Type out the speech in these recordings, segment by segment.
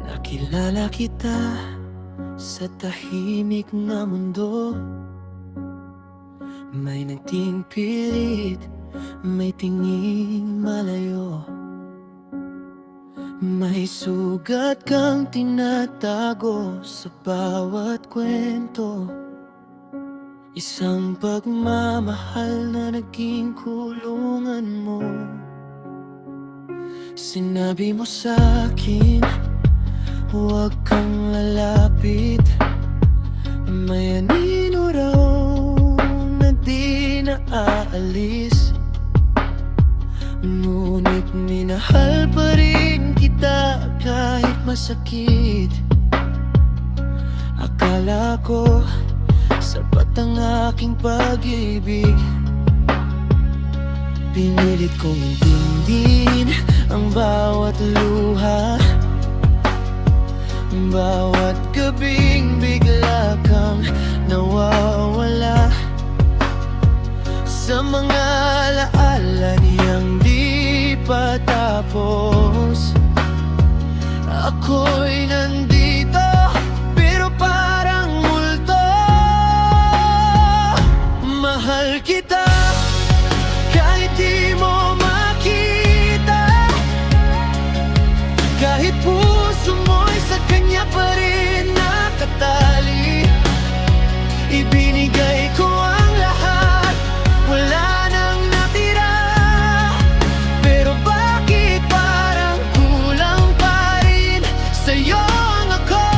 Nakilala kita sa tahimik na mundo. May nagting pilit, may tinging malayo. May sugat kang tinatago sa bawat kwento. Isang pagmamahal na naging kulungan mo. Sinabi mo sa'kin, huwag kang lalapit. May anino raw na di na aalis. Ngunit minahal pa rin kita kahit masakit. Akala ko sapat ang aking pag-ibig. Pinilit kong intindihin ang bawat luha, bawat gabing bigla kang nawawala sa mga alaala niyang di pa tapos. Ako'y nandito pero parang multo. Mahal kita kahit di mo makita, kahit puso mo'y sa kanya pa rin nakatali. Ibinigay ko ang lahat, wala nang natira. Pero bakit parang kulang pa rin sa'yo ang ako?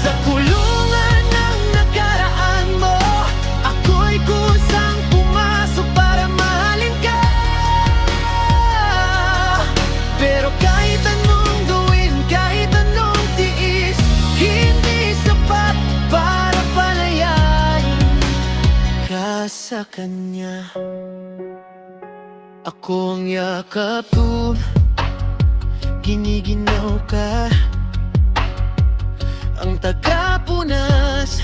Sa kulungan ng nakaraan mo, ako'y kusang pumasok para mahalin ka. Pero kahit anong gawin, kahit anong tiis, hindi sapat para palayain ka sa kanya. Ako ang yakap mo, giniginaw ka, ang tagapunas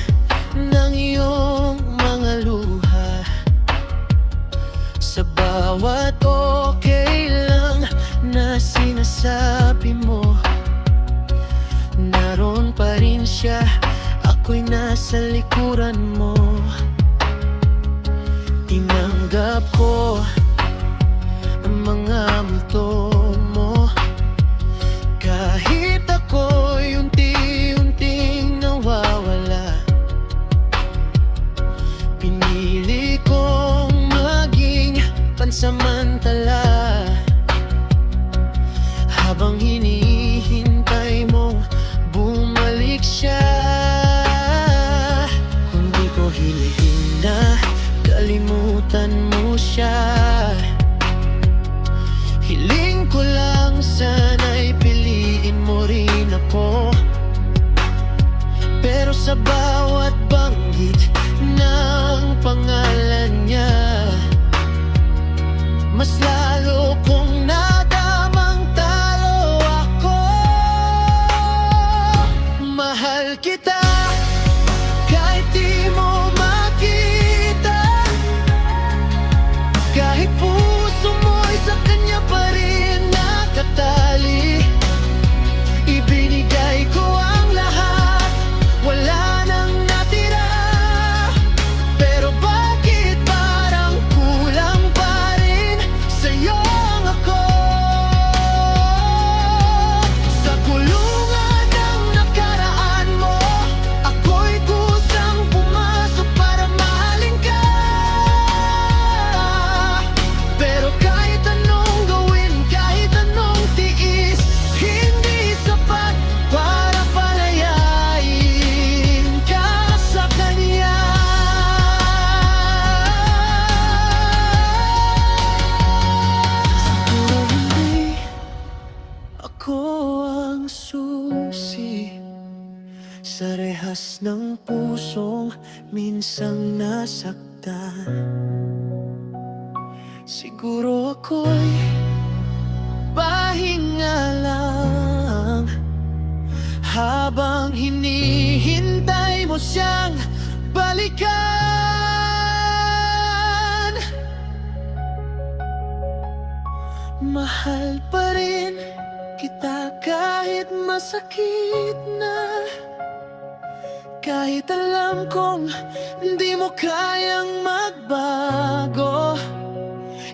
ng iyong mga luha. Sa bawat okay lang na sinasabi mo, naroon pa rin siya, ako'y nasa likuran mo. Tinanggap ko ang mga multo mo, kahit ako'y unti-unting nawawala. Pinili kong maging pansamantala habang hinihintay mong bumalik siya. Kung di ko hilihin na kalimutan mo siya, hiling ko lang sana'y piliin mo rin ako. Pero sa bawat banggit ng pangalan niya, mas lalo kong nadamang talo ako. Mahal kita kahit di mo makita, kahit puso mo'y sa kanya pa rin nakatali. Ibinigay ko ang lahat, wala nang natira. Pero bakit parang kulang pa rin sa'yo ang ako? Sa kulungan ng nakaraan mo, ako'y kusang pumasok para mahalin ka. Pero kahit anong gawin, kahit anong tiis, hindi sapat para palayain ka sa kanya. Siguro hindi ako ang susi sa rehas ng pusong minsang nasaktan. Siguro ako'y pahinga lang habang hinihintay mo siyang balikan. Mahal pa rin kita. masakit na. Kahit alam kong hindi mo kayang magbago,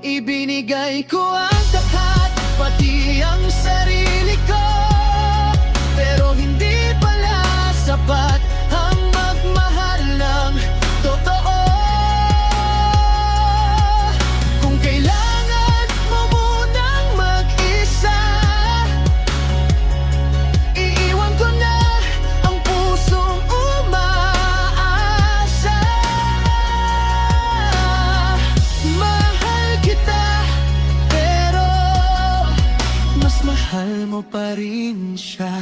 ibinigay ko ang lahat, pati ang sarili ko. Pero hindi pala sapat ang magmahal ng totoo. Kung kailangan mo munang mag-isa, iiwan ko na ang pusong umaasa. Mahal kita, pero mas mahal mo pa rin siya.